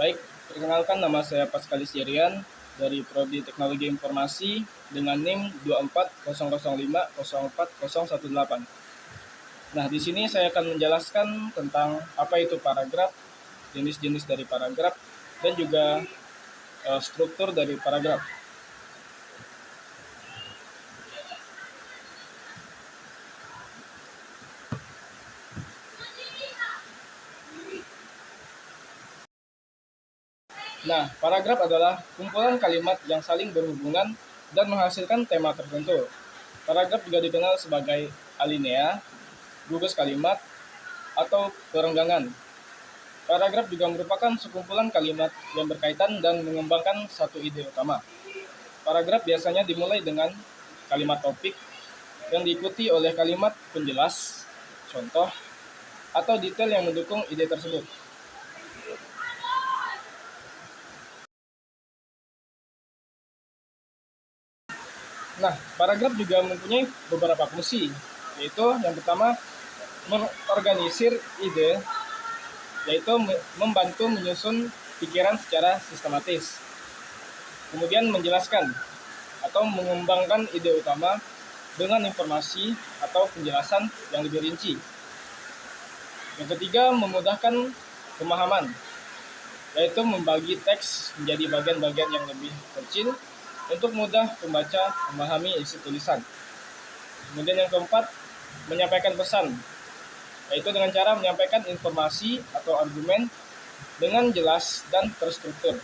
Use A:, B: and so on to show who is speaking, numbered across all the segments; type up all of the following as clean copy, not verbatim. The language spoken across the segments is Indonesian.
A: Baik, perkenalkan nama saya Paskalis Jerian dari Prodi Teknologi Informasi dengan NIM 2400504018. Nah, di sini saya akan menjelaskan tentang apa itu paragraf, jenis-jenis dari paragraf, dan juga struktur dari paragraf. Nah, paragraf adalah kumpulan kalimat yang saling berhubungan dan menghasilkan tema tertentu. Paragraf juga dikenal sebagai alinea, gugus kalimat, atau perenggangan. Paragraf juga merupakan sekumpulan kalimat yang berkaitan dan mengembangkan satu ide utama. Paragraf biasanya dimulai dengan kalimat topik yang diikuti oleh kalimat penjelas, contoh, atau detail yang mendukung ide tersebut. Nah, paragraf juga mempunyai beberapa fungsi, yaitu yang pertama mengorganisir ide, yaitu membantu menyusun pikiran secara sistematis. Kemudian menjelaskan atau mengembangkan ide utama dengan informasi atau penjelasan yang lebih rinci. Yang ketiga, memudahkan pemahaman, yaitu membagi teks menjadi bagian-bagian yang lebih kecil untuk mudah pembaca memahami isi tulisan. Kemudian yang keempat, menyampaikan pesan, yaitu dengan cara menyampaikan informasi atau argumen dengan jelas dan terstruktur.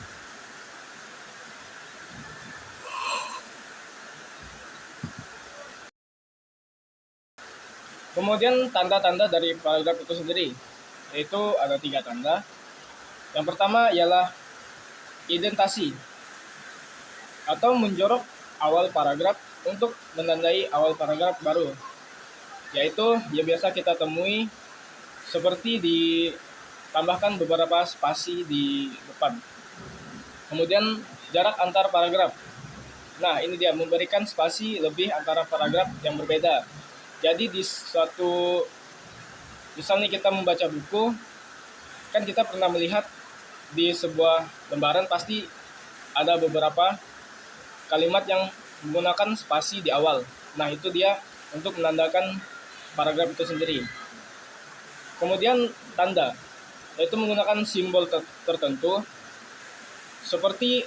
A: Kemudian tanda-tanda dari paragraf itu sendiri, yaitu ada 3 tanda. Yang pertama ialah indentasi atau menjorok awal paragraf untuk menandai awal paragraf baru, yaitu yang biasa kita temui seperti ditambahkan beberapa spasi di depan. Kemudian jarak antar paragraf. Nah, ini dia memberikan spasi lebih antara paragraf yang berbeda. Jadi di suatu, misalnya kita membaca buku, kan kita pernah melihat di sebuah lembaran pasti ada beberapa kalimat yang menggunakan spasi di awal. Nah, itu dia untuk menandakan paragraf itu sendiri. Kemudian tanda, yaitu menggunakan simbol tertentu seperti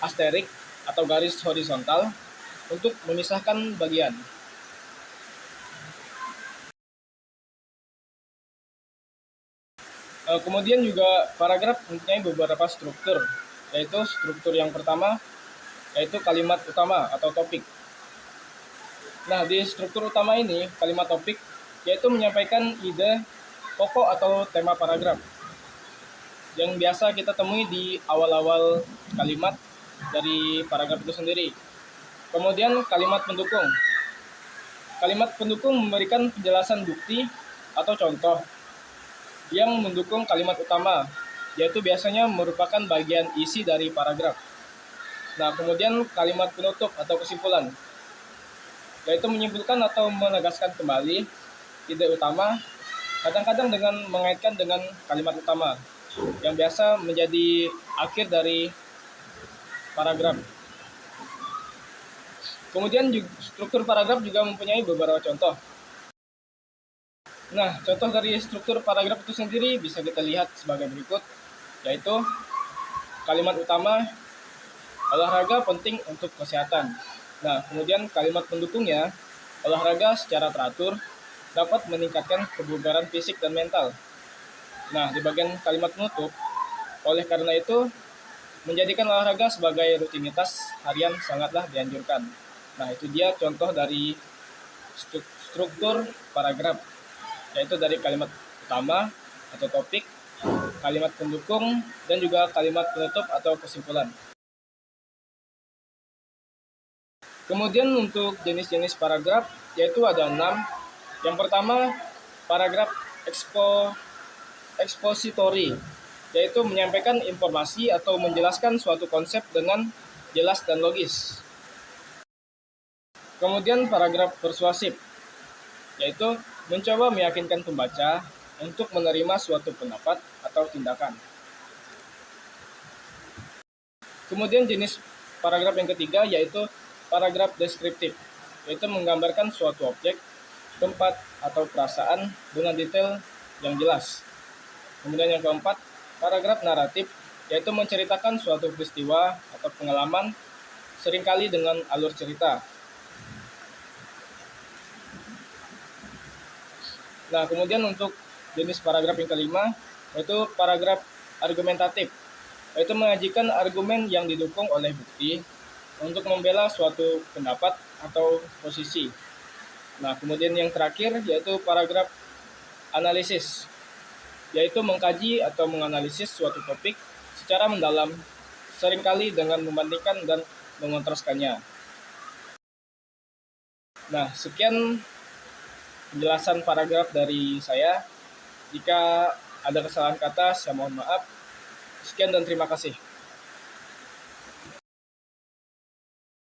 A: asterik atau garis horizontal untuk memisahkan bagian. Kemudian juga paragraf mempunyai beberapa struktur, yaitu struktur yang pertama yaitu kalimat utama atau topik. Nah, di struktur utama ini, kalimat topik yaitu menyampaikan ide pokok atau tema paragraf yang biasa kita temui di awal-awal kalimat dari paragraf itu sendiri. Kemudian kalimat pendukung. Kalimat pendukung memberikan penjelasan bukti atau contoh yang mendukung kalimat utama, yaitu biasanya merupakan bagian isi dari paragraf. Nah, kemudian kalimat penutup atau kesimpulan, yaitu menyimpulkan atau menegaskan kembali ide utama, kadang-kadang dengan mengaitkan dengan kalimat utama, yang biasa menjadi akhir dari paragraf. Kemudian struktur paragraf juga mempunyai beberapa contoh. Nah, contoh dari struktur paragraf itu sendiri bisa kita lihat sebagai berikut, yaitu kalimat utama, olahraga penting untuk kesehatan. Nah, kemudian kalimat pendukungnya, olahraga secara teratur dapat meningkatkan kebugaran fisik dan mental. Nah, di bagian kalimat penutup, oleh karena itu, menjadikan olahraga sebagai rutinitas harian sangatlah dianjurkan. Nah, itu dia contoh dari struktur paragraf, yaitu dari kalimat utama atau topik, kalimat pendukung, dan juga kalimat penutup atau kesimpulan. Kemudian untuk jenis-jenis paragraf, yaitu ada 6. Yang pertama, paragraf ekspositori, yaitu menyampaikan informasi atau menjelaskan suatu konsep dengan jelas dan logis. Kemudian paragraf persuasif, yaitu mencoba meyakinkan pembaca untuk menerima suatu pendapat atau tindakan. Kemudian jenis paragraf yang ketiga yaitu paragraf deskriptif, yaitu menggambarkan suatu objek, tempat, atau perasaan dengan detail yang jelas. Kemudian yang keempat, paragraf naratif, yaitu menceritakan suatu peristiwa atau pengalaman seringkali dengan alur cerita. Nah, kemudian untuk jenis paragraf yang kelima, yaitu paragraf argumentatif, yaitu menyajikan argumen yang didukung oleh bukti untuk membela suatu pendapat atau posisi. Nah, kemudian yang terakhir yaitu paragraf analisis, yaitu mengkaji atau menganalisis suatu topik secara mendalam, seringkali dengan membandingkan dan mengontraskannya. Nah, sekian penjelasan paragraf dari saya. Jika ada kesalahan kata, saya mohon maaf. Sekian dan terima kasih.